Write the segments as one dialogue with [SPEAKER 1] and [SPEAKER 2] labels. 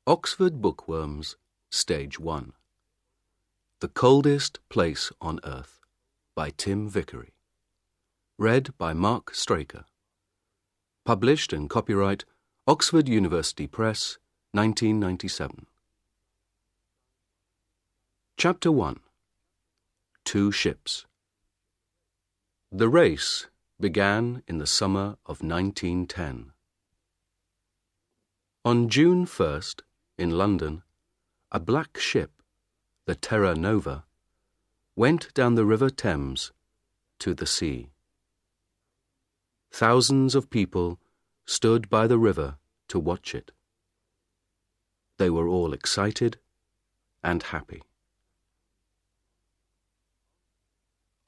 [SPEAKER 1] Oxford Bookworms, Stage 1. The Coldest Place on Earth, by Tim Vicary. Read by Mark Straker. Published and copyright Oxford University Press, 1997. Chapter 1. Two Ships. The race began in the summer of 1910. On June 1st, in London, a black ship, the Terra Nova, went down the River Thames to the sea. Thousands of people stood by the river to watch it. They were all excited and happy.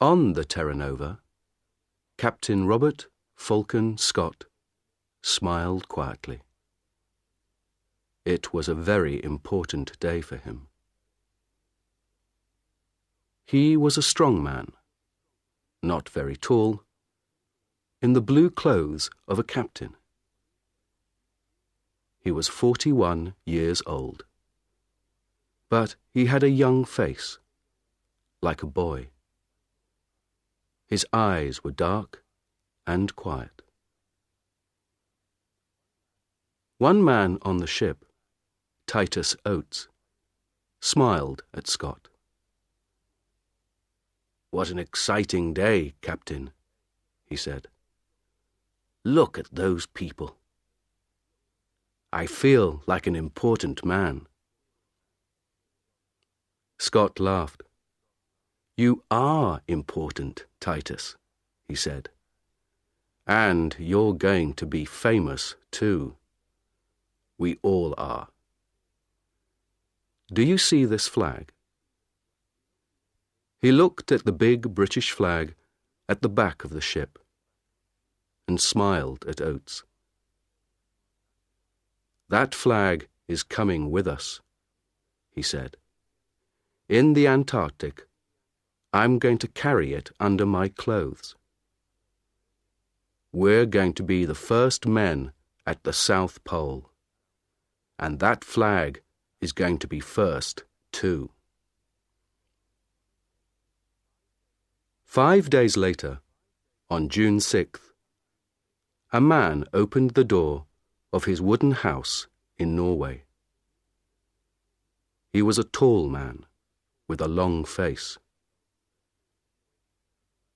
[SPEAKER 1] On the Terra Nova, Captain Robert Falcon Scott smiled quietly. It was a very important day for him. He was a strong man, not very tall, in the blue clothes of a captain. He was 41 years old, but he had a young face, like a boy. His eyes were dark and quiet. One man on the ship, Titus Oates, smiled at Scott. "What an exciting day, Captain," he said. "Look at those people. I feel like an important man." Scott laughed. "You are important, Titus," he said. "And you're going to be famous, too. We all are. Do you see this flag?" He looked at the big British flag at the back of the ship and smiled at Oates. "That flag is coming with us," he said. "In the Antarctic, I'm going to carry it under my clothes. We're going to be the first men at the South Pole, and that flag is going to be first, too." 5 days later, on June 6th, a man opened the door of his wooden house in Norway. He was a tall man with a long face.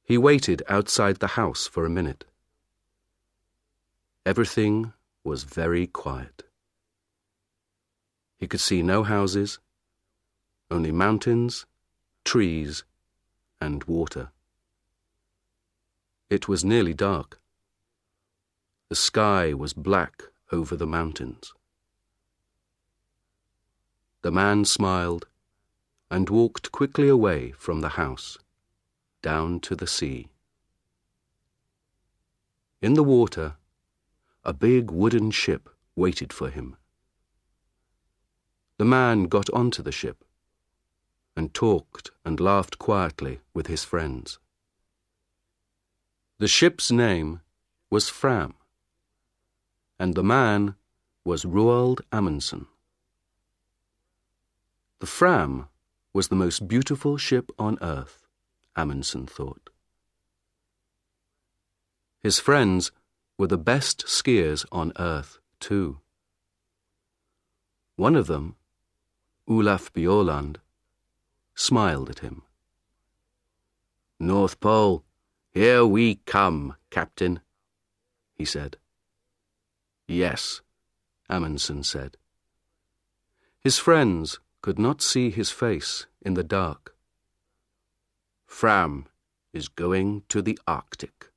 [SPEAKER 1] He waited outside the house for a minute. Everything was very quiet. He could see no houses, only mountains, trees, and water. It was nearly dark. The sky was black over the mountains. The man smiled and walked quickly away from the house, down to the sea. In the water, a big wooden ship waited for him. The man got onto the ship and talked and laughed quietly with his friends. The ship's name was Fram, and the man was Roald Amundsen. The Fram was the most beautiful ship on earth, Amundsen thought. His friends were the best skiers on earth, too. One of them, Olaf Bjaaland, smiled at him. "North Pole, here we come, Captain," he said. "Yes," Amundsen said. His friends could not see his face in the dark. "Fram is going to the Arctic."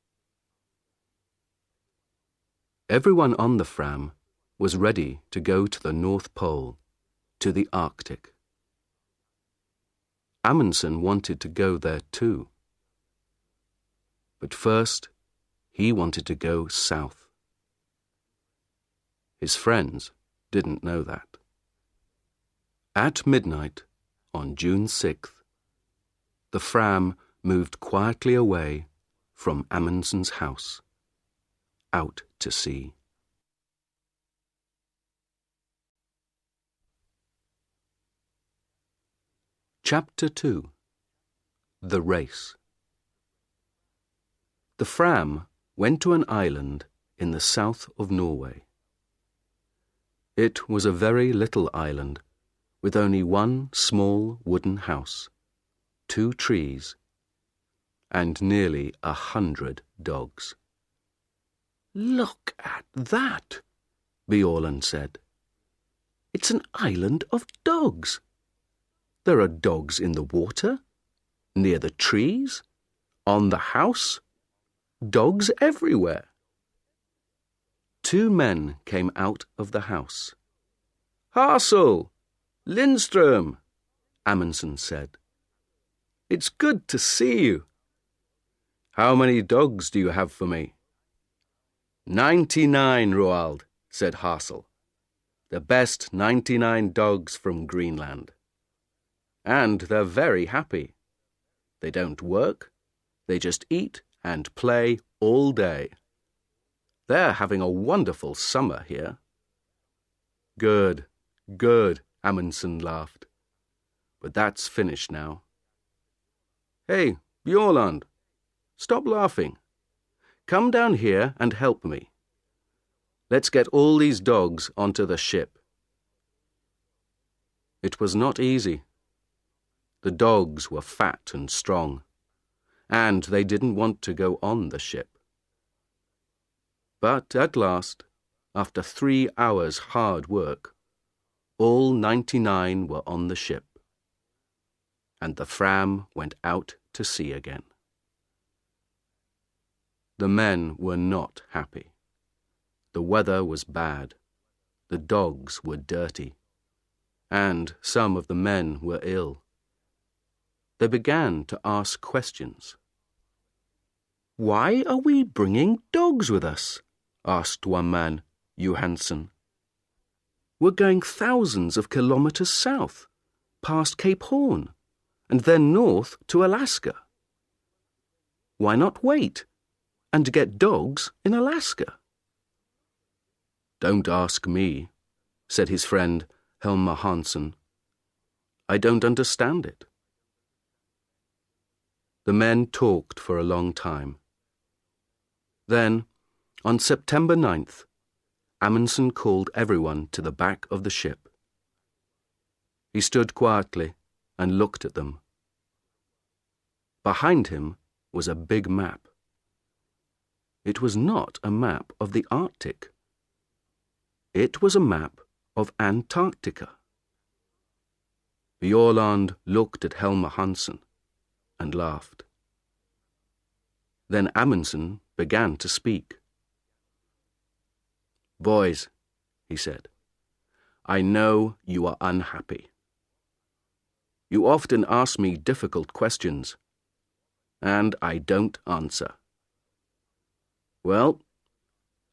[SPEAKER 1] Everyone on the Fram was ready to go to the North Pole, to the Arctic. Amundsen wanted to go there too. But first, he wanted to go south. His friends didn't know that. At midnight, on June 6th, the Fram moved quietly away from Amundsen's house, out to sea. Chapter 2. The Race. The Fram went to an island in the south of Norway. It was a very little island, with only one small wooden house, 2 trees, and nearly 100 dogs. "Look at that," Bjaaland said. "It's an island of dogs. There are dogs in the water, near the trees, on the house, dogs everywhere." 2 men came out of the house. "Hassel! Lindström!" Amundsen said. "It's good to see you. How many dogs do you have for me?" 99, Roald," said Hassel. "The best 99 dogs from Greenland. And they're very happy. They don't work, they just eat and play all day. They're having a wonderful summer here." "Good, good," Amundsen laughed. "But that's finished now." "Hey, Bjaaland, stop laughing. Come down here and help me. Let's get all these dogs onto the ship." It was not easy. The dogs were fat and strong, and they didn't want to go on the ship. But at last, after 3 hours' hard work, all 99 were on the ship, and the Fram went out to sea again. The men were not happy. The weather was bad, the dogs were dirty, and some of the men were ill. They began to ask questions. "Why are we bringing dogs with us?" asked one man, Johansson. "We're going thousands of kilometers south, past Cape Horn, and then north to Alaska. Why not wait and get dogs in Alaska?" "Don't ask me," said his friend Helmer Hansson. "I don't understand it." The men talked for a long time. Then, on September 9th, Amundsen called everyone to the back of the ship. He stood quietly and looked at them. Behind him was a big map. It was not a map of the Arctic. It was a map of Antarctica. Bjaaland looked at Helmer Hansson and laughed. Then Amundsen began to speak. "Boys," he said, "I know you are unhappy. You often ask me difficult questions, and I don't answer. Well,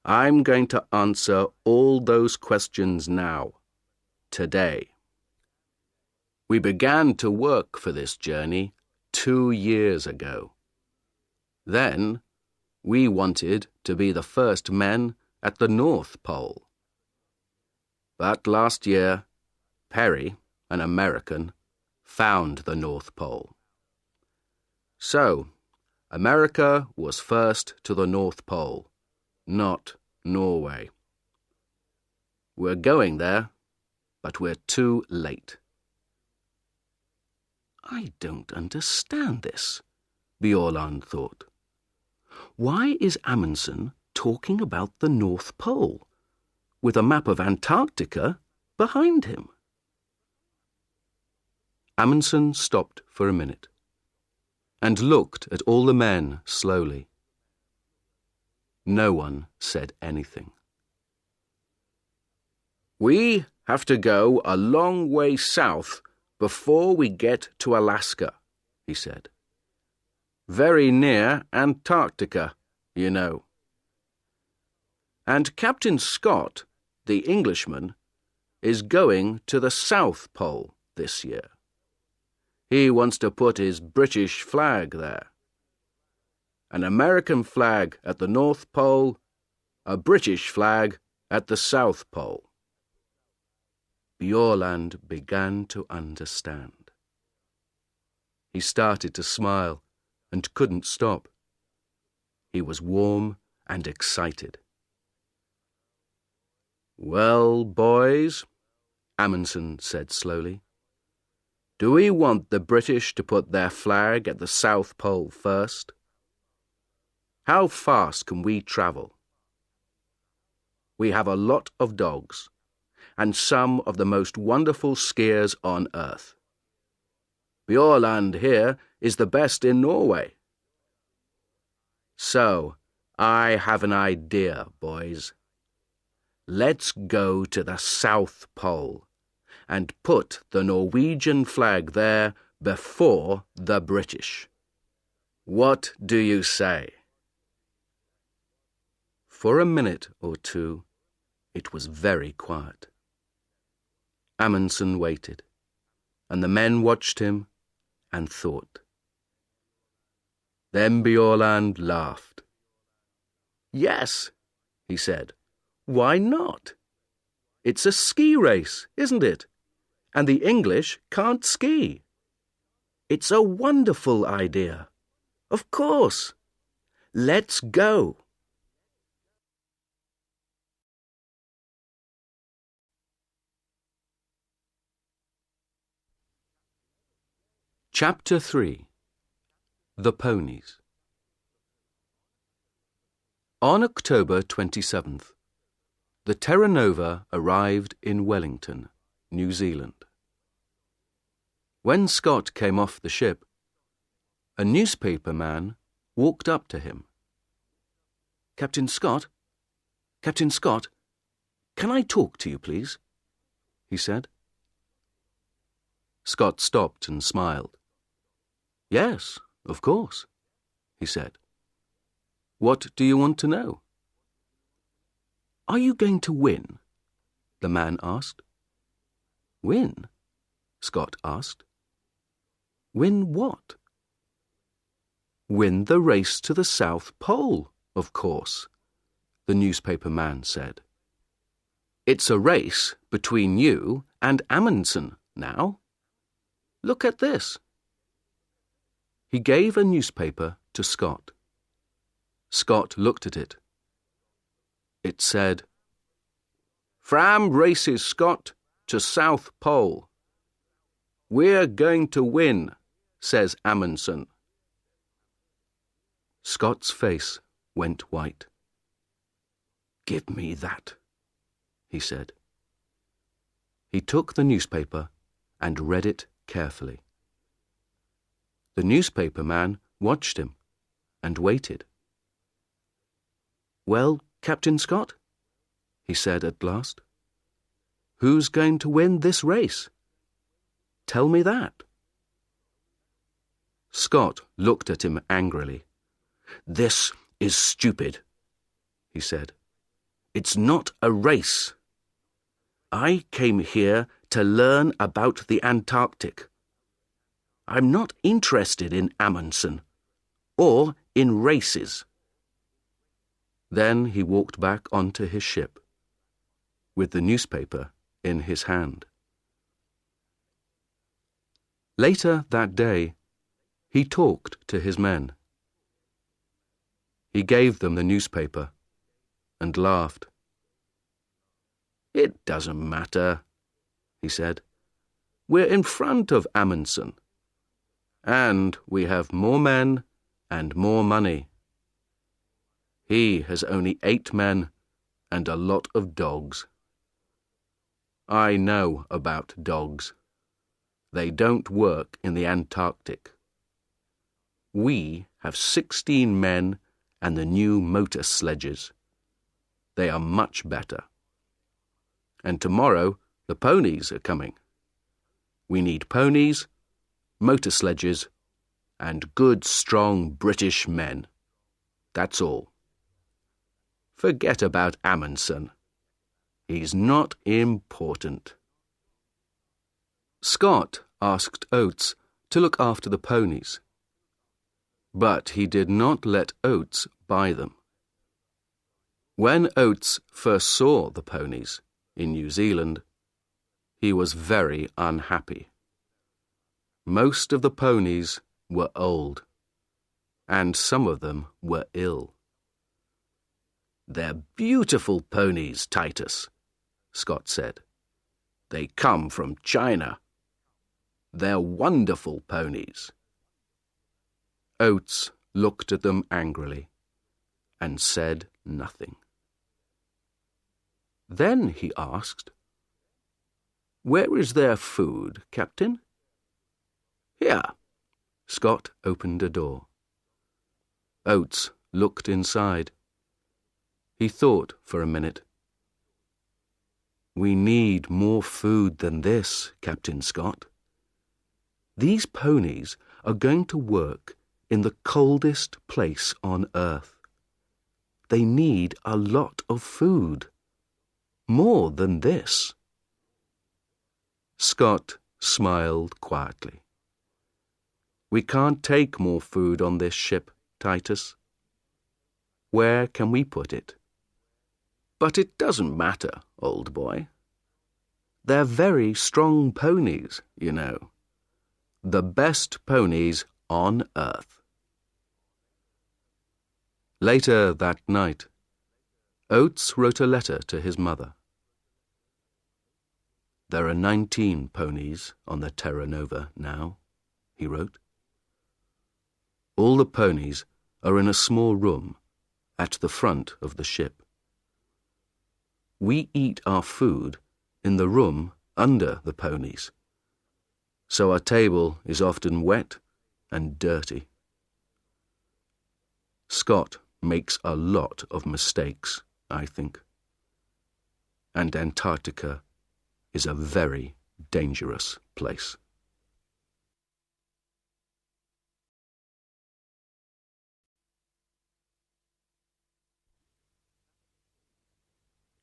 [SPEAKER 1] I'm going to answer all those questions now, today. We began to work for this journey 2 years ago. Then, we wanted to be the first men at the North Pole. But last year, Perry, an American, found the North Pole. So, America was first to the North Pole, not Norway. We're going there, but we're too late." "I don't understand this," Bjaaland thought. "Why is Amundsen talking about the North Pole, with a map of Antarctica behind him?" Amundsen stopped for a minute, and looked at all the men slowly. No one said anything. "We have to go a long way south before we get to Alaska," he said. "Very near Antarctica, you know. And Captain Scott, the Englishman, is going to the South Pole this year. He wants to put his British flag there. An American flag at the North Pole, a British flag at the South Pole." Bjaaland began to understand. He started to smile and couldn't stop. He was warm and excited. "Well, boys," Amundsen said slowly, "do we want the British to put their flag at the South Pole first? How fast can we travel? We have a lot of dogs, and some of the most wonderful skiers on earth. Bjorland here is the best in Norway. So, I have an idea, boys. Let's go to the South Pole and put the Norwegian flag there before the British. What do you say?" For a minute or two, it was very quiet. Amundsen waited, and the men watched him and thought. Then Bjorland laughed. "Yes," he said, "why not? It's a ski race, isn't it? And the English can't ski. It's a wonderful idea. Of course. Let's go." Chapter 3. The Ponies. On October 27th, the Terra Nova arrived in Wellington, New Zealand. When Scott came off the ship, a newspaper man walked up to him. Captain Scott, can I talk to you, please?" he said. Scott stopped and smiled. "Yes, of course," he said. "What do you want to know?" "Are you going to win?" the man asked. "Win?" Scott asked. "Win what?" "Win the race to the South Pole, of course," the newspaper man said. "It's a race between you and Amundsen now. Look at this." He gave a newspaper to Scott. Scott looked at it. It said, "Fram races Scott to South Pole. We're going to win, says Amundsen." Scott's face went white. "Give me that," he said. He took the newspaper and read it carefully. The newspaper man watched him and waited. "Well, Captain Scott," he said at last, "who's going to win this race? Tell me that." Scott looked at him angrily. "This is stupid," he said. "It's not a race. I came here to learn about the Antarctic. I'm not interested in Amundsen or in races." Then he walked back onto his ship, with the newspaper in his hand. Later that day, he talked to his men. He gave them the newspaper and laughed. "It doesn't matter," he said. "We're in front of Amundsen. And we have more men and more money. He has only 8 men and a lot of dogs. I know about dogs. They don't work in the Antarctic. We have 16 men and the new motor sledges. They are much better. And tomorrow the ponies are coming. We need ponies, motor sledges, and good, strong British men. That's all. Forget about Amundsen. He's not important." Scott asked Oates to look after the ponies, but he did not let Oates buy them. When Oates first saw the ponies in New Zealand, he was very unhappy. Most of the ponies were old, and some of them were ill. "They're beautiful ponies, Titus," Scott said. "They come from China. They're wonderful ponies." Oates looked at them angrily and said nothing. Then he asked, "Where is their food, Captain?" "Here." Scott opened a door. Oates looked inside. He thought for a minute. "We need more food than this, Captain Scott. These ponies are going to work in the coldest place on earth. They need a lot of food. More than this." Scott smiled quietly. "We can't take more food on this ship, Titus. Where can we put it?" "But it doesn't matter, old boy. They're very strong ponies, you know. The best ponies on earth." Later that night, Oates wrote a letter to his mother. "There are 19 ponies on the Terra Nova now," he wrote. "All the ponies are in a small room at the front of the ship. We eat our food in the room under the ponies, so our table is often wet and dirty. Scott makes a lot of mistakes, I think. And Antarctica is a very dangerous place."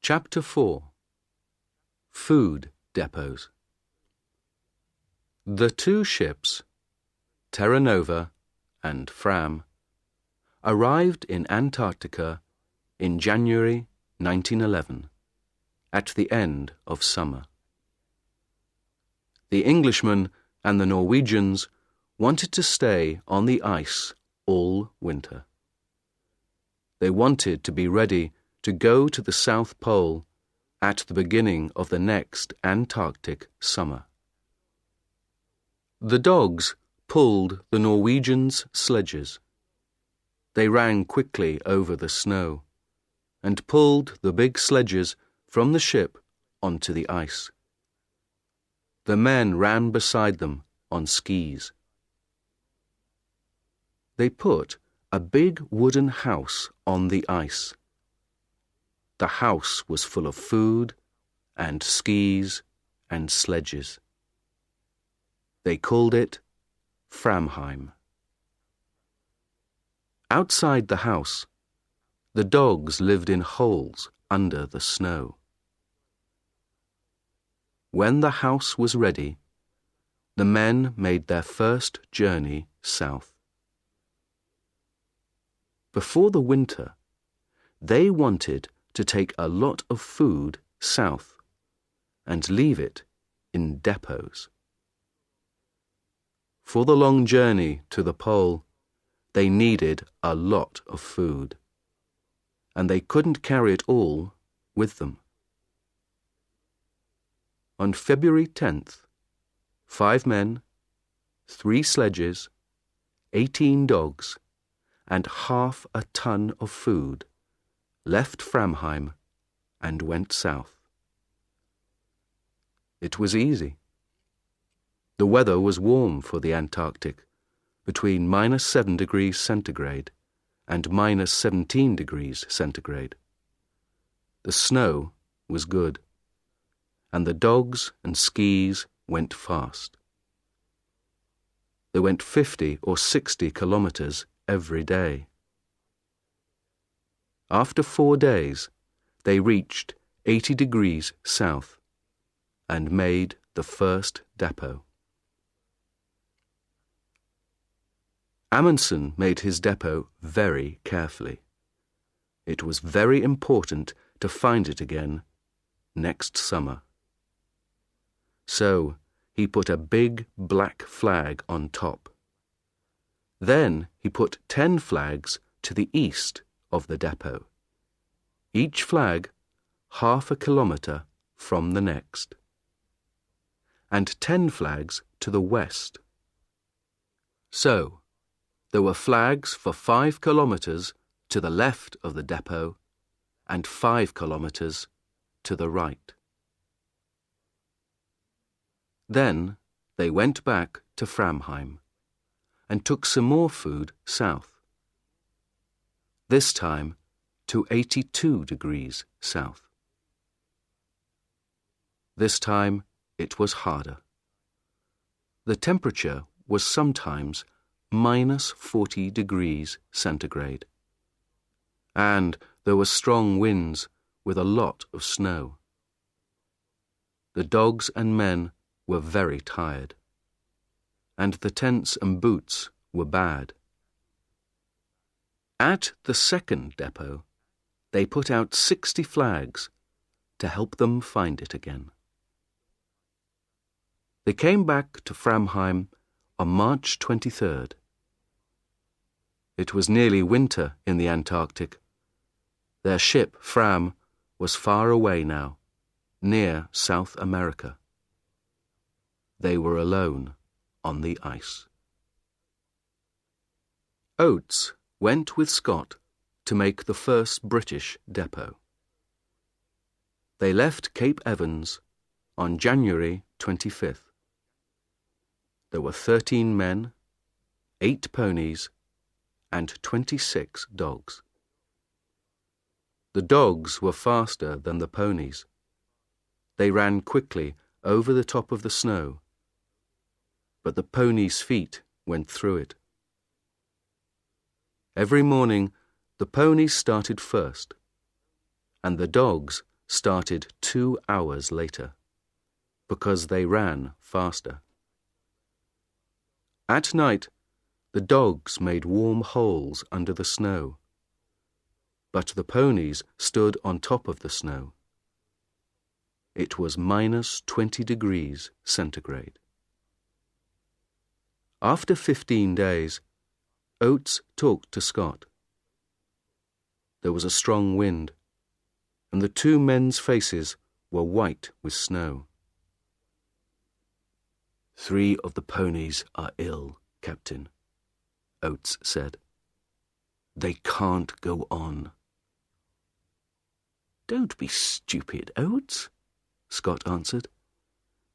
[SPEAKER 1] Chapter 4. Food Depots. The two ships, Terra Nova and Fram, arrived in Antarctica in January 1911, at the end of summer. The Englishmen and the Norwegians wanted to stay on the ice all winter. They wanted to be ready to go to the South Pole at the beginning of the next Antarctic summer. The dogs pulled the Norwegians' sledges. They ran quickly over the snow and pulled the big sledges from the ship onto the ice. The men ran beside them on skis. They put a big wooden house on the ice. The house was full of food and skis and sledges. They called it Framheim. Outside the house, the dogs lived in holes under the snow. When the house was ready, the men made their first journey south. Before the winter, they wanted to take a lot of food south and leave it in depots. For the long journey to the pole, they needed a lot of food, and they couldn't carry it all with them. On February 10th, 5 men, 3 sledges, 18 dogs, and half a ton of food left Framheim and went south. It was easy. The weather was warm for the Antarctic, between -7 degrees centigrade and -17 degrees centigrade. The snow was good, and the dogs and skis went fast. They went 50 or 60 kilometers every day. After 4 days, they reached 80 degrees south and made the first depot. Amundsen made his depot very carefully. It was very important to find it again next summer. So he put a big black flag on top. Then he put 10 flags to the east of the depot, each flag half a kilometre from the next, and 10 flags to the west. So, there were flags for 5 kilometres to the left of the depot and 5 kilometres to the right. Then they went back to Framheim and took some more food south, this time to 82 degrees south. This time it was harder. The temperature was sometimes minus 40 degrees centigrade, and there were strong winds with a lot of snow. The dogs and men were very tired, and the tents and boots were bad. At the second depot, they put out 60 flags to help them find it again. They came back to Framheim on March 23rd. It was nearly winter in the Antarctic. Their ship, Fram, was far away now, near South America. They were alone on the ice. Oates went with Scott to make the first British depot. They left Cape Evans on January 25th. There were 13 men, 8 ponies, and 26 dogs. The dogs were faster than the ponies. They ran quickly over the top of the snow, but the ponies' feet went through it. Every morning, the ponies started first, and the dogs started 2 hours later, because they ran faster. At night, the dogs made warm holes under the snow, but the ponies stood on top of the snow. It was minus 20 degrees centigrade. After 15 days, Oates talked to Scott. There was a strong wind, and the 2 men's faces were white with snow. 3 of the ponies are ill, Captain, Oates said. They can't go on. Don't be stupid, Oates, Scott answered.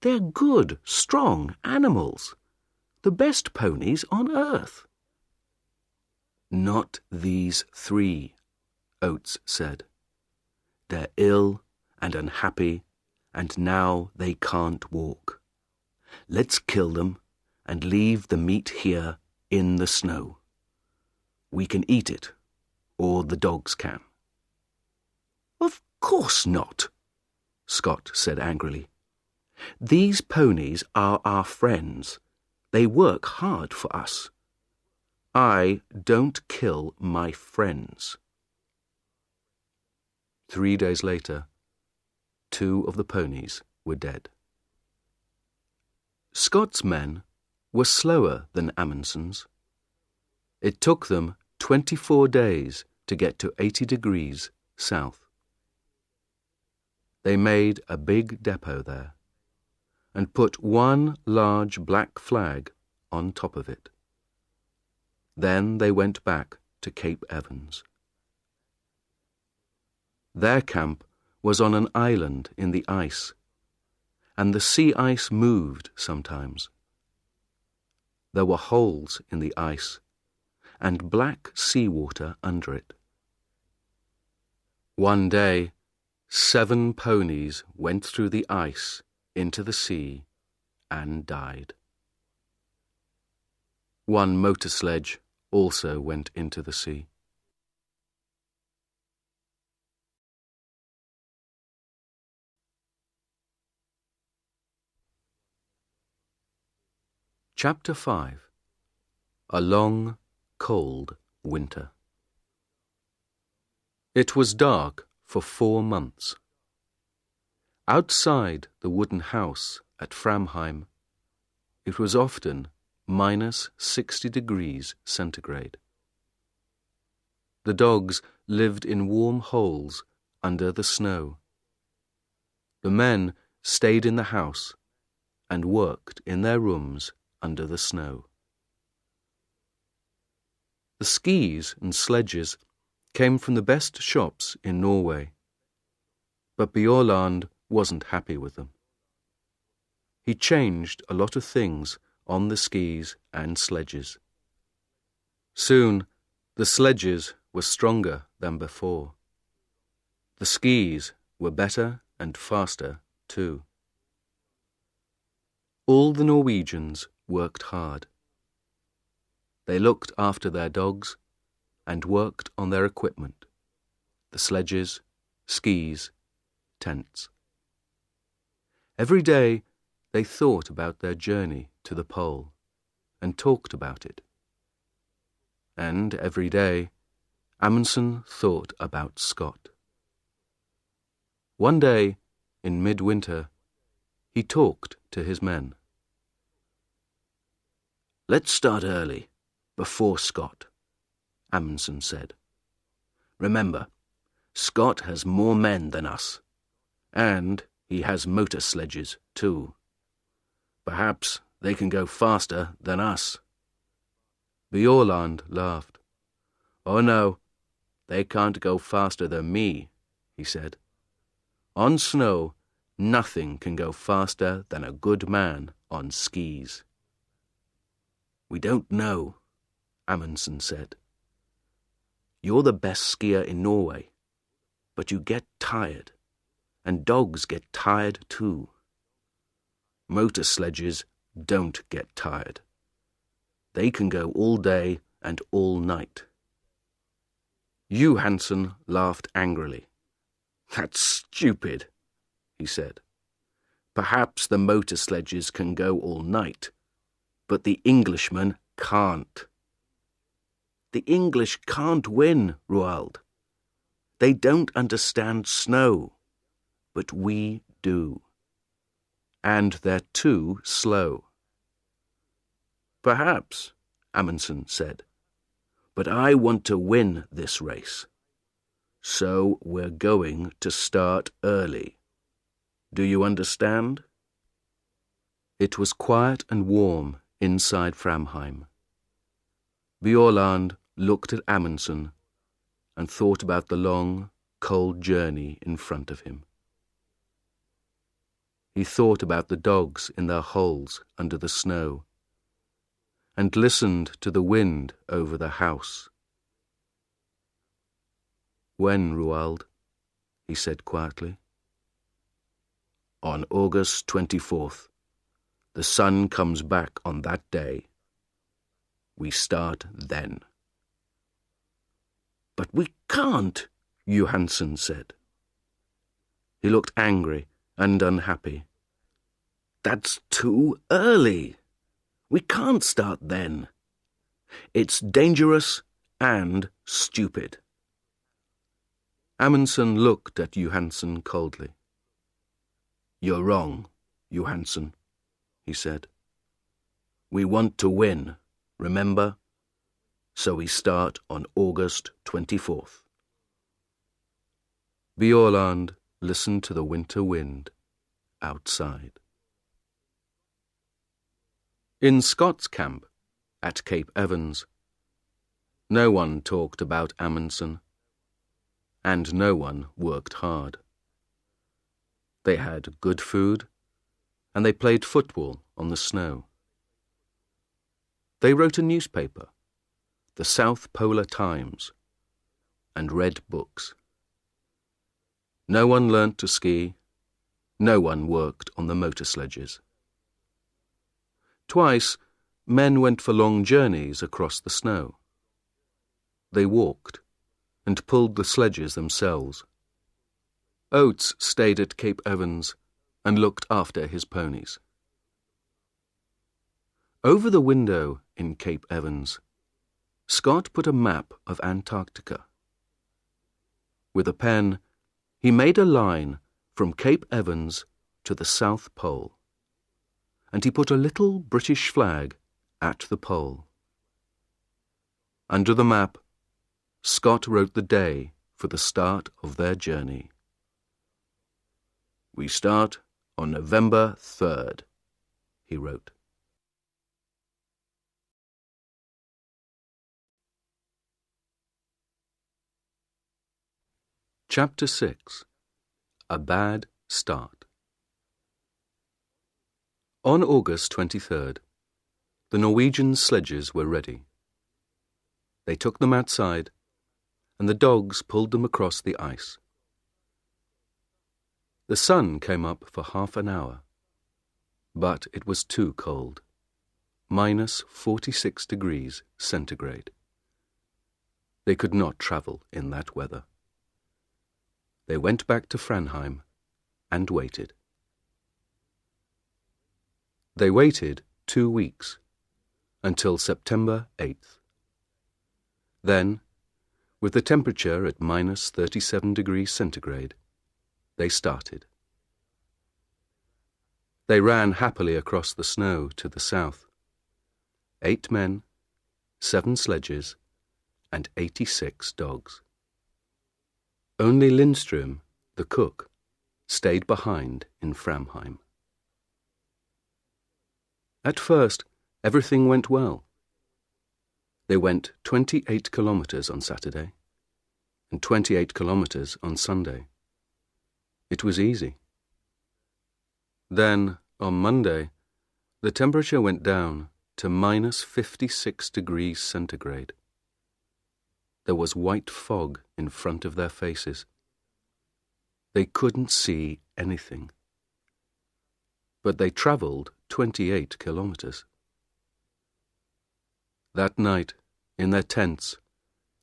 [SPEAKER 1] They're good, strong animals. The best ponies on earth. Not these 3, Oates said. They're ill and unhappy, and now they can't walk. Let's kill them and leave the meat here in the snow. We can eat it, or the dogs can. Of course not, Scott said angrily. These ponies are our friends. They work hard for us. I don't kill my friends. 3 days later, 2 of the ponies were dead. Scott's men were slower than Amundsen's. It took them 24 days to get to 80 degrees south. They made a big depot there and put 1 large black flag on top of it. Then they went back to Cape Evans. Their camp was on an island in the ice, and the sea ice moved sometimes. There were holes in the ice and black seawater under it. One day, 7 ponies went through the ice into the sea and died. 1 motor sledge also went into the sea. Chapter 5. A long, cold winter. It was dark for 4 months. Outside the wooden house at Framheim, it was often -60 degrees centigrade. The dogs lived in warm holes under the snow. The men stayed in the house and worked in their rooms under the snow. The skis and sledges came from the best shops in Norway, but Bjaaland wasn't happy with them. He changed a lot of things on the skis and sledges. Soon, the sledges were stronger than before. The skis were better and faster too. All the Norwegians worked hard. They looked after their dogs and worked on their equipment, the sledges, skis, tents. Every day they thought about their journey to the pole and talked about it. And every day Amundsen thought about Scott. One day, in midwinter, he talked to his men. "Let's start early, before Scott," Amundsen said. "Remember, Scott has more men than us, and he has motor sledges too. Perhaps they can go faster than us." Bjaaland laughed. "Oh no, they can't go faster than me," he said. "On snow, nothing can go faster than a good man on skis." "We don't know," Amundsen said. "You're the best skier in Norway, but you get tired, and dogs get tired too. Motor sledges don't get tired. They can go all day and all night." Johansen laughed angrily. "That's stupid," he said. "Perhaps the motor sledges can go all night, but the Englishmen can't." "The English can't win, Roald. They don't understand snow, but we do. And they're too slow." "Perhaps," Amundsen said, "but I want to win this race. So we're going to start early. Do you understand?" It was quiet and warm inside Framheim. Bjaaland looked at Amundsen and thought about the long, cold journey in front of him. He thought about the dogs in their holes under the snow and listened to the wind over the house. "When, Roald?" he said quietly. "On August 24th. The sun comes back on that day. We start then." "But we can't," Johansen said. He looked angry and unhappy. "That's too early. We can't start then. It's dangerous and stupid." Amundsen looked at Johansen coldly. "You're wrong, Johansen," he said. "We want to win, remember? So we start on August 24th. Bjaaland listened to the winter wind outside. In Scott's camp at Cape Evans, no one talked about Amundsen, and no one worked hard. They had good food, and they played football on the snow. They wrote a newspaper, the South Polar Times, and read books. No one learnt to ski, no one worked on the motor sledges. Twice, men went for long journeys across the snow. They walked and pulled the sledges themselves. Oates stayed at Cape Evans and looked after his ponies. Over the window in Cape Evans, Scott put a map of Antarctica. With a pen, he made a line from Cape Evans to the South Pole, and he put a little British flag at the pole. Under the map, Scott wrote the day for the start of their journey. "We start on November 3rd, he wrote. Chapter 6. A Bad Start. On August 23rd, the Norwegian sledges were ready. They took them outside, and the dogs pulled them across the ice. The sun came up for half an hour, but it was too cold, minus 46 degrees centigrade. They could not travel in that weather. They went back to Framheim and waited. They waited 2 weeks, until September 8th. Then, with the temperature at minus 37 degrees centigrade, they started. They ran happily across the snow to the south. 8 men, 7 sledges, and 86 dogs. Only Lindström, the cook, stayed behind in Framheim. At first, everything went well. They went 28 kilometers on Saturday and 28 kilometers on Sunday. It was easy. Then, on Monday, the temperature went down to minus 56 degrees centigrade. There was white fog in front of their faces. They couldn't see anything. But they travelled 28 kilometers. That night, in their tents,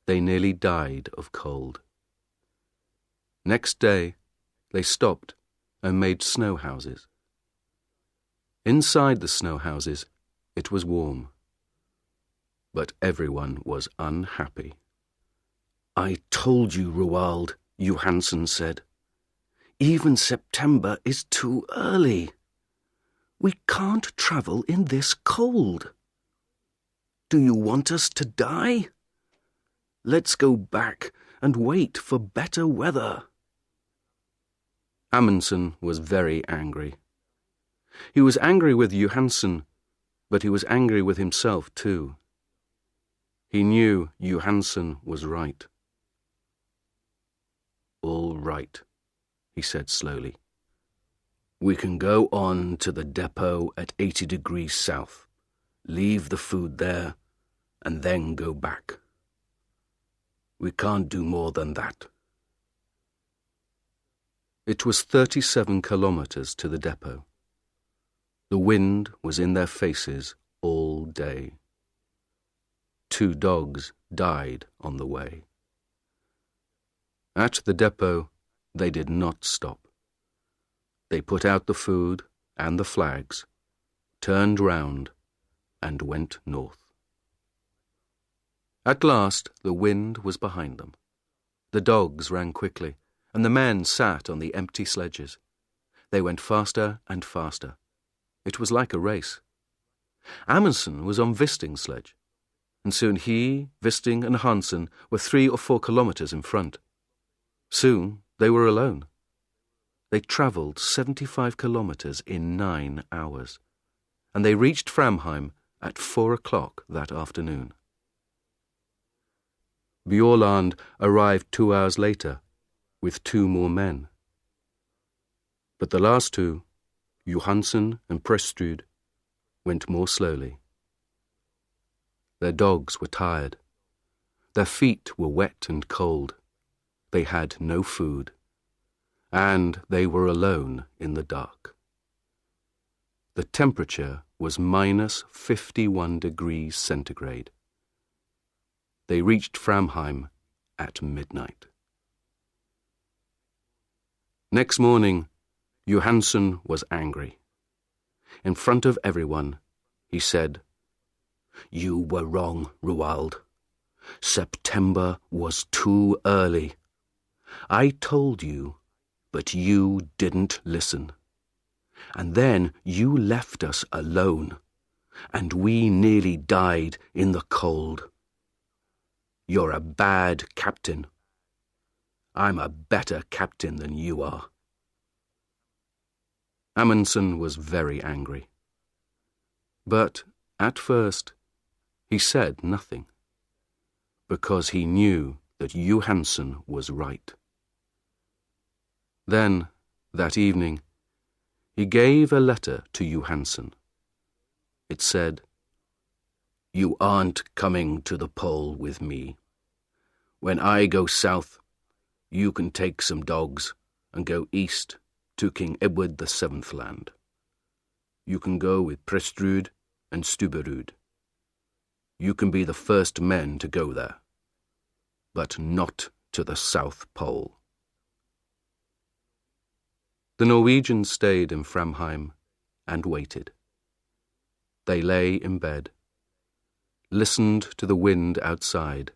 [SPEAKER 1] they nearly died of cold. Next day, they stopped and made snow houses. Inside the snow houses, it was warm. But everyone was unhappy. "I told you, Roald," Johansen said. "Even September is too early. We can't travel in this cold. Do you want us to die? Let's go back and wait for better weather." Amundsen was very angry. He was angry with Johansen, but he was angry with himself too. He knew Johansen was right. "All right," he said slowly. "We can go on to the depot at 80 degrees south, leave the food there, and then go back. We can't do more than that." It was 37 kilometers to the depot. The wind was in their faces all day. 2 dogs died on the way. At the depot, they did not stop. They put out the food and the flags, turned round, and went north. At last, the wind was behind them. The dogs ran quickly, and the men sat on the empty sledges. They went faster and faster. It was like a race. Amundsen was on Wisting's sledge, and soon he, Wisting, and Hansen were 3 or 4 kilometers in front. Soon they were alone. They travelled 75 kilometers in 9 hours, and they reached Framheim at 4 o'clock that afternoon. Bjaaland arrived 2 hours later with 2 more men. But the last 2, Johansen and Prestrud, went more slowly. Their dogs were tired. Their feet were wet and cold. They had no food, and they were alone in the dark. The temperature was minus 51 degrees centigrade. They reached Framheim at midnight. Next morning, Johansen was angry. In front of everyone, he said, "You were wrong, Roald. September was too early. I told you, but you didn't listen. And then you left us alone. and we nearly died in the cold. You're a bad captain. I'm a better captain than you are." Amundsen was very angry. But at first he said nothing, because he knew that Johansen was right. Then, that evening, he gave a letter to Johansen. It said, "You aren't coming to the pole with me. When I go south, you can take some dogs and go east to King Edward VII land. You can go with Prestrud and Stubberud. You can be the first men to go there, but not to the South Pole." The Norwegians stayed in Framheim and waited. They lay in bed, listened to the wind outside,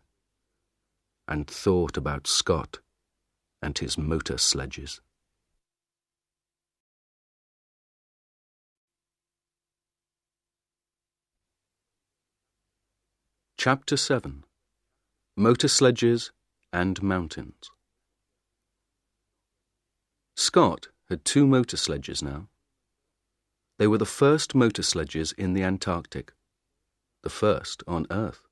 [SPEAKER 1] and thought about Scott and his motor sledges. Chapter 7. Motor Sledges and Mountains. Scott had 2 motor sledges now. They were the first motor sledges in the Antarctic, the first on Earth.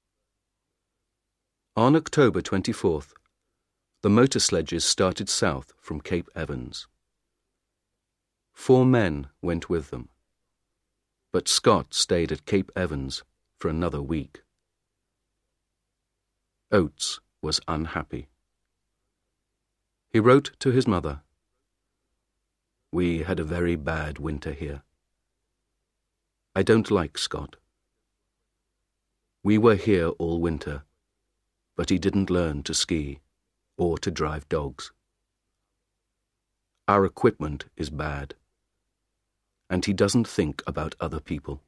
[SPEAKER 1] On October 24th, the motor sledges started south from Cape Evans. 4 men went with them, but Scott stayed at Cape Evans for another week. Oates was unhappy. He wrote to his mother, "We had a very bad winter here. I don't like Scott. We were here all winter, but he didn't learn to ski or to drive dogs. Our equipment is bad, and he doesn't think about other people.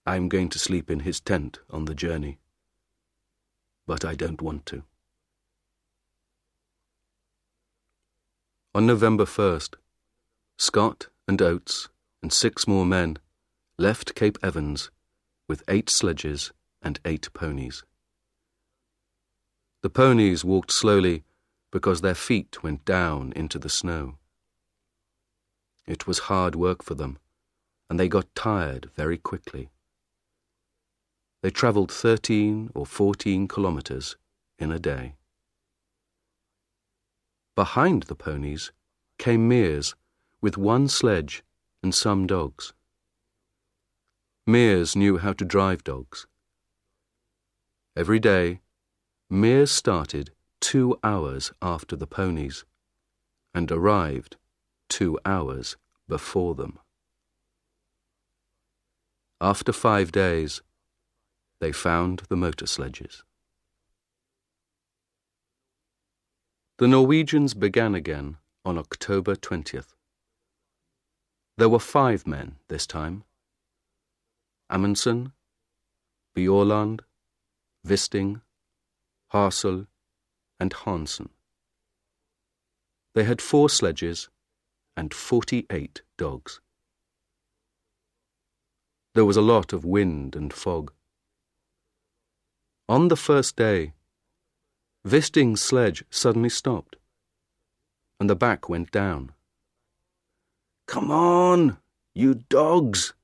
[SPEAKER 1] I'm going to sleep in his tent on the journey, but I don't want to." On November 1st, Scott and Oates and 6 more men left Cape Evans with 8 sledges and 8 ponies. The ponies walked slowly because their feet went down into the snow. It was hard work for them, and they got tired very quickly. They travelled 13 or 14 kilometers in a day. Behind the ponies came Mears with 1 sledge and some dogs. Mears knew how to drive dogs. Every day, Mears started 2 hours after the ponies and arrived 2 hours before them. After 5 days, they found the motor sledges. The Norwegians began again on October 20th. There were 5 men this time: Amundsen, Bjaaland, Wisting, Harsel, and Hansen. They had 4 sledges and 48 dogs. There was a lot of wind and fog. On the first day, Wisting's sledge suddenly stopped, and the back went down. "Come on, you dogs,"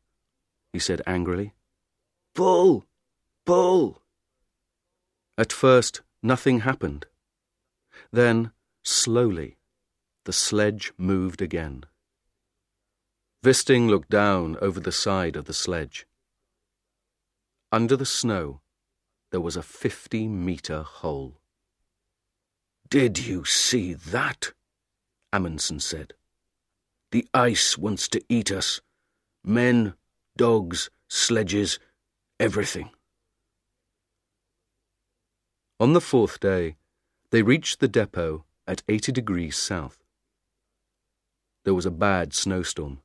[SPEAKER 1] he said angrily. "Pull, pull." At first, nothing happened. Then, slowly, the sledge moved again. Wisting looked down over the side of the sledge. Under the snow, there was a 50-meter hole. "Did you see that?" Amundsen said. "The ice wants to eat us. Men, dogs, sledges, everything." On the 4th day, they reached the depot at 80 degrees south. There was a bad snowstorm,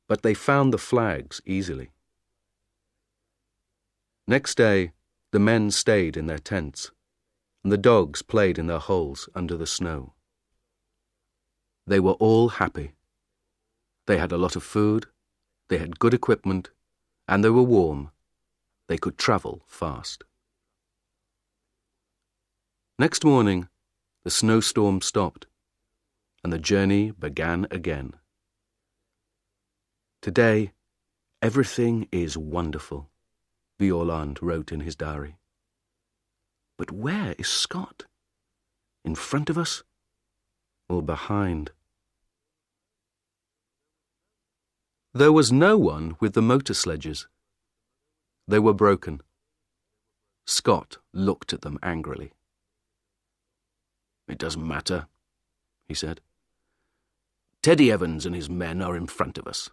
[SPEAKER 1] but they found the flags easily. Next day, the men stayed in their tents, and the dogs played in their holes under the snow. They were all happy. They had a lot of food, They had good equipment, and they were warm. They could travel fast. Next morning, the snowstorm stopped, and the journey began again. Today, everything is wonderful, Violand wrote in his diary. But where is Scott? In front of us or behind? There was no one with the motor sledges. They were broken. Scott looked at them angrily. "It doesn't matter," he said. "Teddy Evans and his men are in front of us.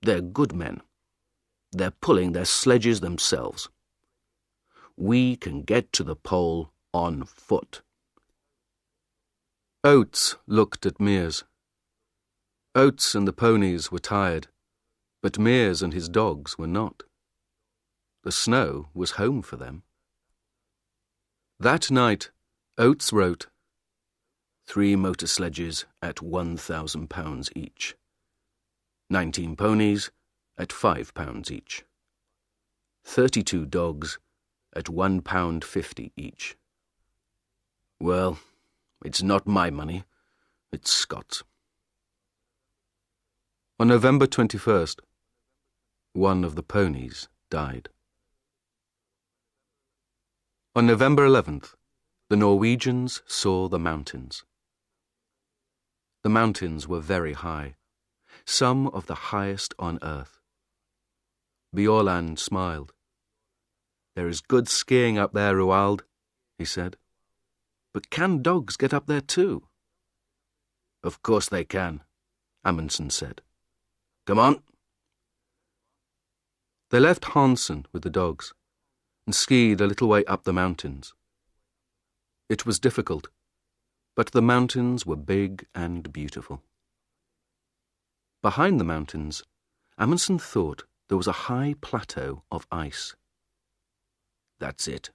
[SPEAKER 1] They're good men. They're pulling their sledges themselves. We can get to the pole on foot." Oates looked at Mears. Oates and the ponies were tired, but Mears and his dogs were not. The snow was home for them. That night, Oates wrote, 3 motor sledges at £1,000 each. 19 ponies at £5 each. 32 dogs at £1.50 each. Well, it's not my money, it's Scott's. On November 21st, one of the ponies died. On November 11th, the Norwegians saw the mountains. The mountains were very high, some of the highest on earth. Bjaaland smiled. "There is good skiing up there, Roald," he said. "But can dogs get up there too?" "Of course they can," Amundsen said. "Come on." They left Hansen with the dogs and skied a little way up the mountains. It was difficult, but the mountains were big and beautiful. Behind the mountains, Amundsen thought there was a high plateau of ice. "That's it,"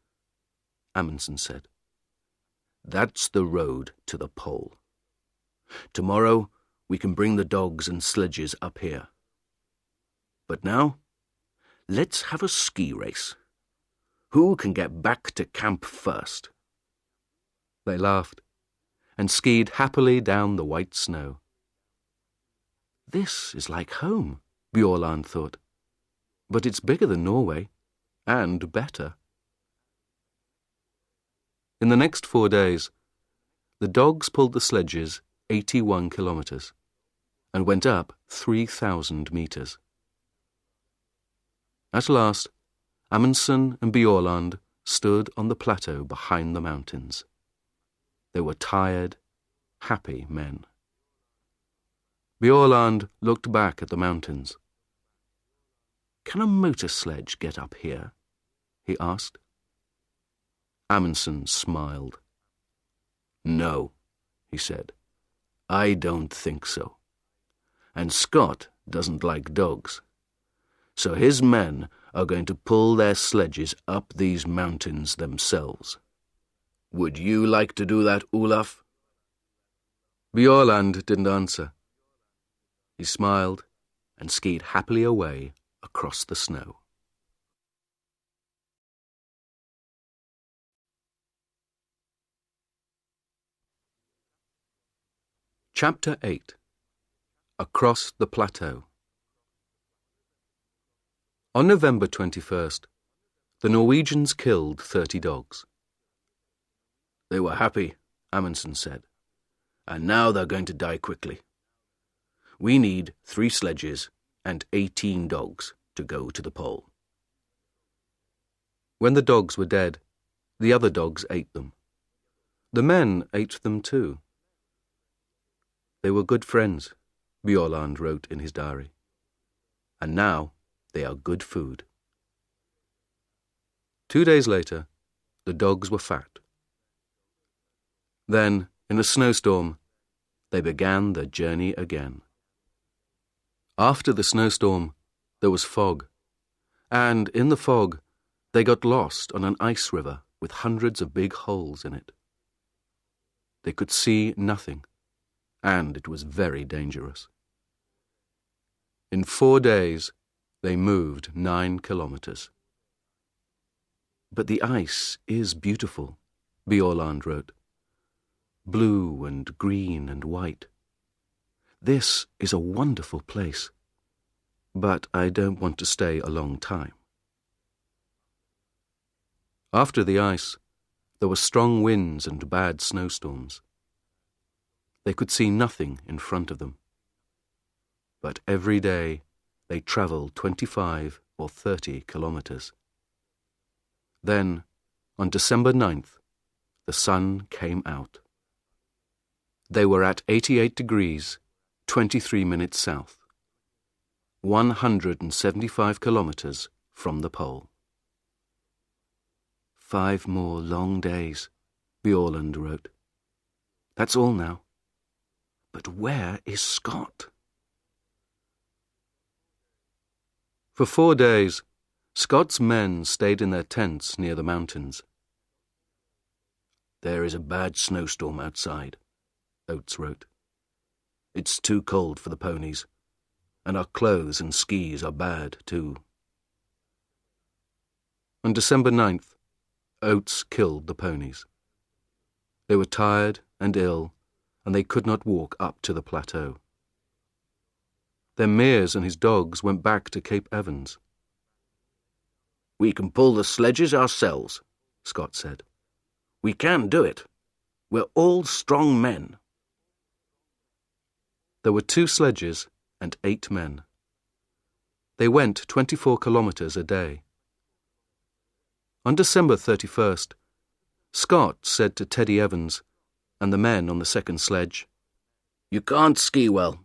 [SPEAKER 1] Amundsen said. "That's the road to the pole. Tomorrow we can bring the dogs and sledges up here. But now, let's have a ski race. Who can get back to camp first?" They laughed and skied happily down the white snow. "This is like home," Bjaaland thought. "But it's bigger than Norway, and better." In the next 4 days, the dogs pulled the sledges 81 kilometers and went up 3,000 meters. At last, Amundsen and Bjaaland stood on the plateau behind the mountains. They were tired, happy men. Bjaaland looked back at the mountains. "Can a motor sledge get up here?" he asked. Amundsen smiled. "No," he said. "I don't think so. And Scott doesn't like dogs. So his men are going to pull their sledges up these mountains themselves. Would you like to do that, Olaf?" Bjaaland didn't answer. He smiled and skied happily away across the snow. Chapter 8. Across the Plateau. On November 21st, the Norwegians killed 30 dogs. "They were happy," Amundsen said, "and now they're going to die quickly. We need 3 sledges and 18 dogs to go to the pole." When the dogs were dead, the other dogs ate them. The men ate them too. They were good friends, Bjaaland wrote in his diary. And now they are good food. 2 days later, the dogs were fat. Then, in a snowstorm, they began their journey again. After the snowstorm, there was fog, and in the fog, they got lost on an ice river with hundreds of big holes in it. They could see nothing, and it was very dangerous. In 4 days, they moved 9 kilometers. But the ice is beautiful, Bjaaland wrote. Blue and green and white. This is a wonderful place, but I don't want to stay a long time. After the ice, there were strong winds and bad snowstorms. They could see nothing in front of them. But every day they travelled 25 or 30 kilometres. Then, on December 9th, the sun came out. They were at 88 degrees, 23 minutes south, 175 kilometres from the pole. 5 more long days, Bjaaland wrote. That's all now. But where is Scott? For 4 days, Scott's men stayed in their tents near the mountains. There is a bad snowstorm outside, Oates wrote. It's too cold for the ponies, and our clothes and skis are bad too. On December 9th, Oates killed the ponies. They were tired and ill, and they could not walk up to the plateau. Then Mears and his dogs went back to Cape Evans. We can pull the sledges ourselves, Scott said. We can do it. We're all strong men. There were 2 sledges and 8 men. They went 24 kilometres a day. On December 31st, Scott said to Teddy Evans and the men on the second sledge, You can't ski well.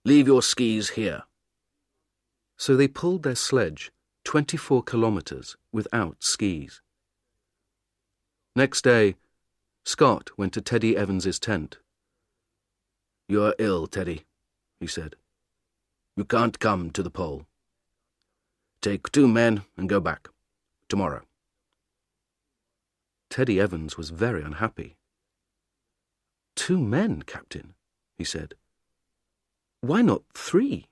[SPEAKER 1] Leave your skis here. So they pulled their sledge 24 kilometres without skis. Next day, Scott went to Teddy Evans's tent. You're ill, Teddy, he said. You can't come to the pole. Take 2 men and go back. Tomorrow. Teddy Evans was very unhappy. 2 men, Captain, he said. Why not 3?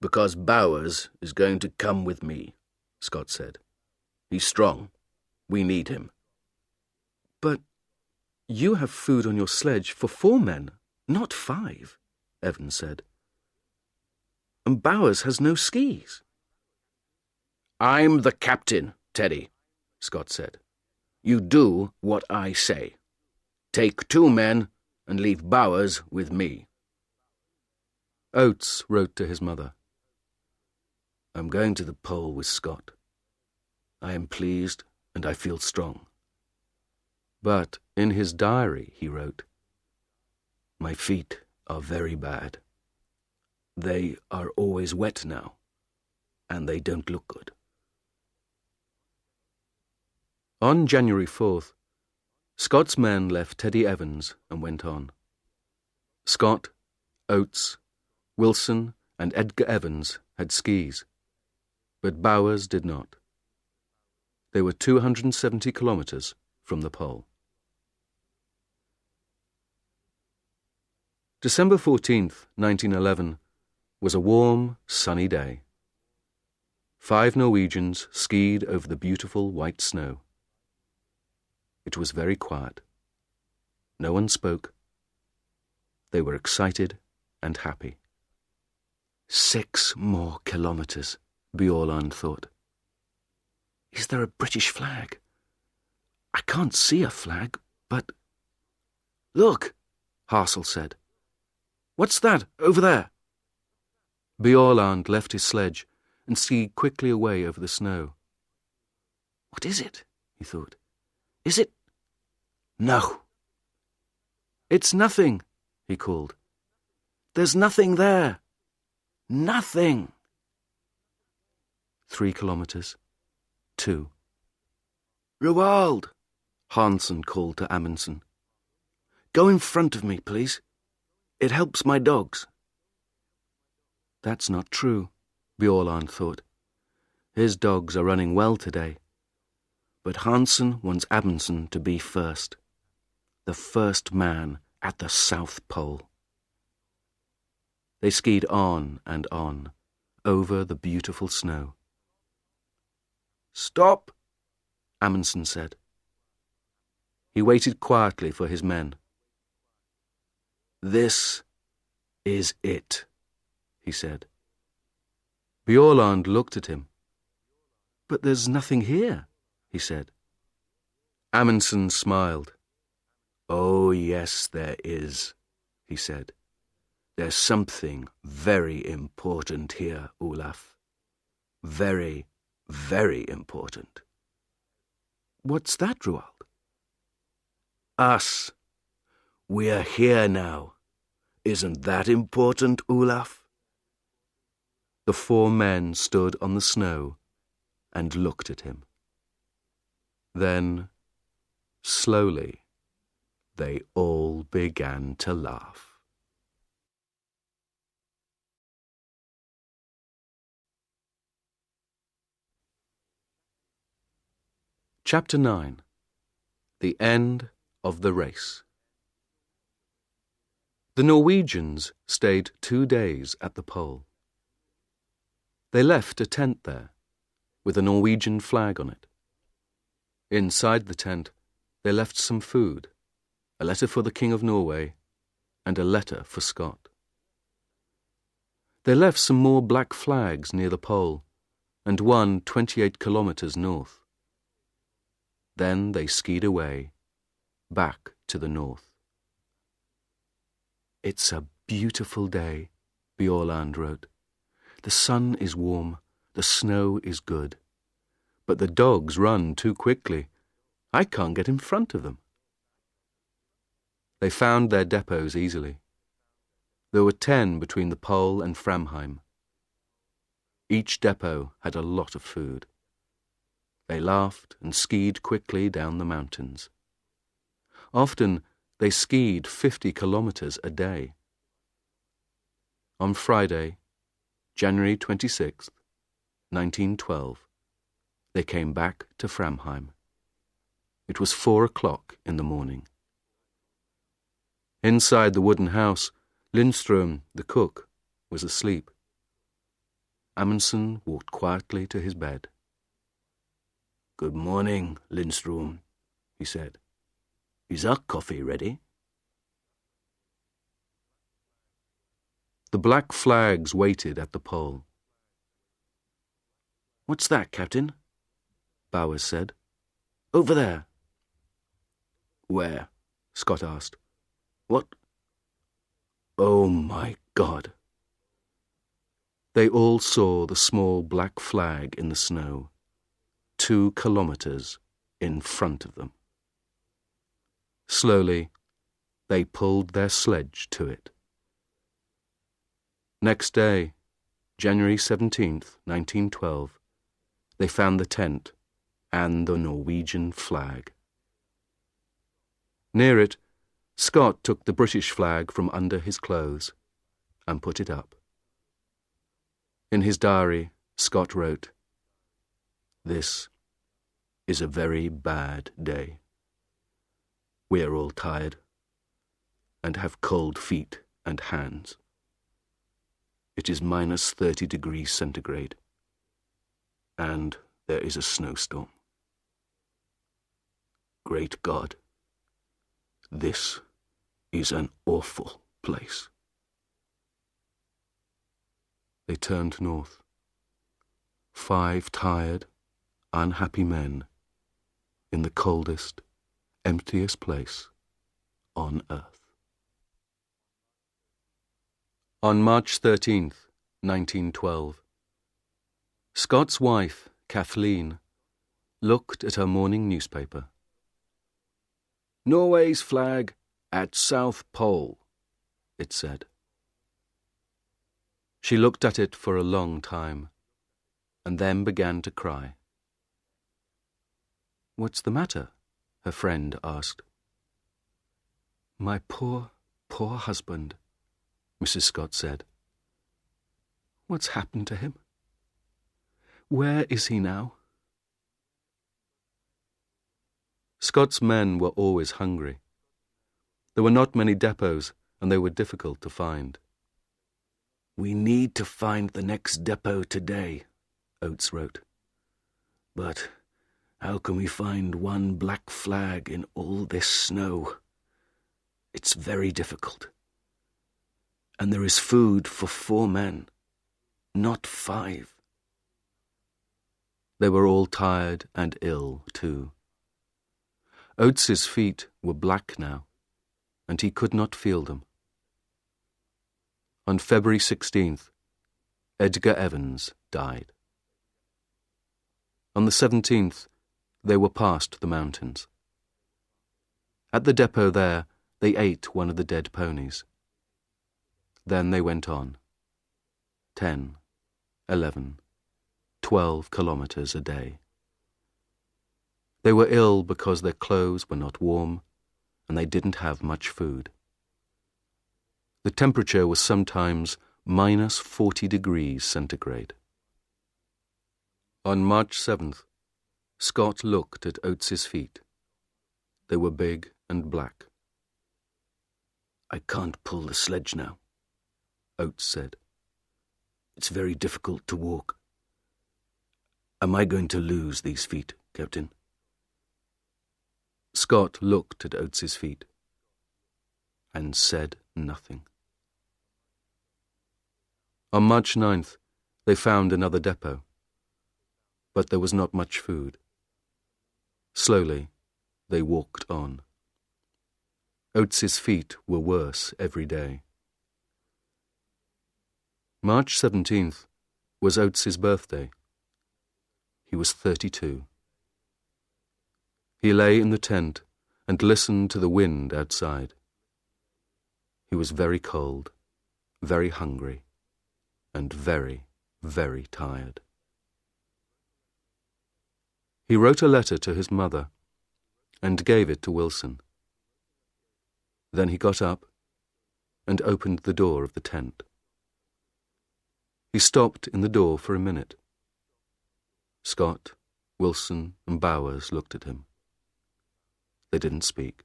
[SPEAKER 1] Because Bowers is going to come with me, Scott said. He's strong. We need him. But you have food on your sledge for 4 men, not 5, Evans said. And Bowers has no skis. I'm the captain, Teddy, Scott said. You do what I say. Take 2 men and leave Bowers with me. Oates wrote to his mother. I'm going to the pole with Scott. I am pleased and I feel strong. But in his diary he wrote, My feet are very bad. They are always wet now, and they don't look good. On January 4th, Scott's men left Teddy Evans and went on. Scott, Oates, Wilson and Edgar Evans had skis, but Bowers did not. They were 270 kilometres from the pole. December 14th, 1911, was a warm, sunny day. 5 Norwegians skied over the beautiful white snow. It was very quiet. No one spoke. They were excited and happy. 6 more kilometres, Bjaaland thought. Is there a British flag? I can't see a flag, but... Look, Hassel said. What's that over there? Bjaaland left his sledge and skied quickly away over the snow. What is it? He thought. Is it? No. It's nothing, he called. There's nothing there. Nothing. 3 kilometres. 2. Roald, Hansen called to Amundsen. Go in front of me, please. It helps my dogs. That's not true, Bjaaland thought. His dogs are running well today. But Hansen wants Amundsen to be first. The first man at the South Pole. They skied on and on, over the beautiful snow. "Stop," Amundsen said. He waited quietly for his men. "This is it," he said. Bjaaland looked at him. "But there's nothing here," he said. Amundsen smiled. "Oh, yes, there is," he said. "There's something very important here, Olaf. Very, very important." "What's that, Roald?" "Us. We're here now. Isn't that important, Olaf?" The 4 men stood on the snow and looked at him. Then, slowly, they all began to laugh. Chapter 9. The End of the Race. The Norwegians stayed 2 days at the pole. They left a tent there, with a Norwegian flag on it. Inside the tent, they left some food, a letter for the King of Norway, and a letter for Scott. They left some more black flags near the pole, and one 28 kilometers north. Then they skied away, back to the north. "It's a beautiful day," Bjaaland wrote. "The sun is warm, the snow is good. But the dogs run too quickly. I can't get in front of them." They found their depots easily. There were 10 between the pole and Framheim. Each depot had a lot of food. They laughed and skied quickly down the mountains. Often they skied 50 kilometers a day. On Friday, January 26, 1912, they came back to Framheim. It was 4 o'clock in the morning. Inside the wooden house, Lindström, the cook, was asleep. Amundsen walked quietly to his bed. "Good morning, Lindström," he said. "Is our coffee ready?" The black flags waited at the pole. "What's that, Captain?" Bowers said. "Over there." "Where?" Scott asked. "What? Oh, my God." They all saw the small black flag in the snow, 2 kilometers in front of them. Slowly, they pulled their sledge to it. Next day, January 17th, 1912, they found the tent and the Norwegian flag. Near it, Scott took the British flag from under his clothes and put it up. In his diary, Scott wrote, "This is a very bad day. We are all tired and have cold feet and hands. It is minus 30 degrees centigrade, and there is a snowstorm. Great God, this is an awful place." They turned north. 5 tired, unhappy men in the coldest, emptiest place on earth. On March 13th, 1912, Scott's wife, Kathleen, looked at her morning newspaper. "Norway's flag at South Pole," it said. She looked at it for a long time, and then began to cry. "What's the matter?" her friend asked. "My poor, poor husband," Mrs. Scott said. "What's happened to him? Where is he now?" Scott's men were always hungry. There were not many depots, and they were difficult to find. "We need to find the next depot today," Oates wrote. "But how can we find one black flag in all this snow? It's very difficult. And there is food for 4 men, not 5. They were all tired and ill, too. Oates's feet were black now, and he could not feel them. On February 16th, Edgar Evans died. On the 17th, they were past the mountains. At the depot there, they ate one of the dead ponies. Then they went on. 10, 11, 12 kilometers a day. They were ill because their clothes were not warm, and they didn't have much food. The temperature was sometimes minus 40 degrees centigrade. On March 7th, Scott looked at Oates's feet. They were big and black. "I can't pull the sledge now," Oates said. "It's very difficult to walk. Am I going to lose these feet, Captain?" Scott looked at Oates's feet and said nothing. On March 9th, they found another depot, but there was not much food. Slowly, they walked on. Oates's feet were worse every day. March 17th was Oates's birthday. He was 32. He lay in the tent and listened to the wind outside. He was very cold, very hungry, and very, very tired. He wrote a letter to his mother and gave it to Wilson. Then he got up and opened the door of the tent. He stopped in the door for a minute. Scott, Wilson, and Bowers looked at him. They didn't speak.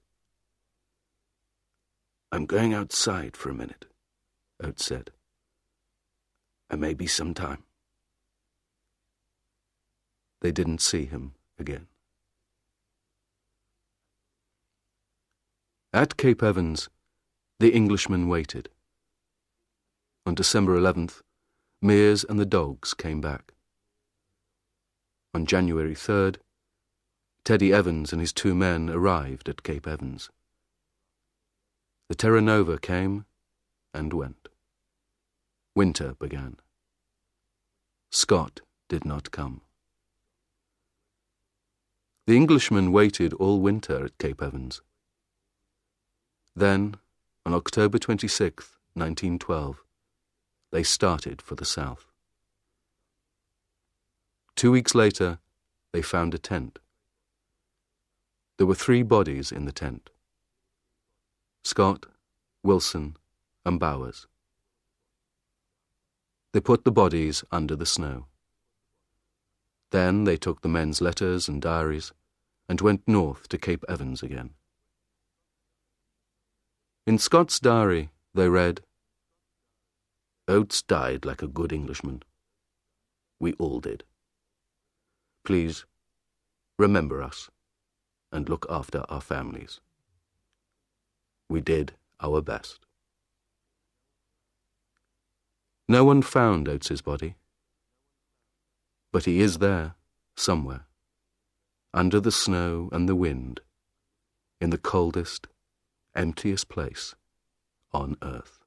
[SPEAKER 1] "I'm going outside for a minute," Oates said. "I may be some time." They didn't see him again. At Cape Evans, the Englishmen waited. On December 11th, Mears and the dogs came back. On January 3rd, Teddy Evans and his 2 men arrived at Cape Evans. The Terra Nova came and went. Winter began. Scott did not come. The Englishmen waited all winter at Cape Evans. Then, on October 26th, 1912, they started for the south. 2 weeks later, they found a tent. There were 3 bodies in the tent: Scott, Wilson, and Bowers. They put the bodies under the snow. Then they took the men's letters and diaries and went north to Cape Evans again. In Scott's diary, they read, "Oates died like a good Englishman. We all did. Please, remember us and look after our families. We did our best." No one found Oates's body, but he is there, somewhere, under the snow and the wind, in the coldest, emptiest place on earth.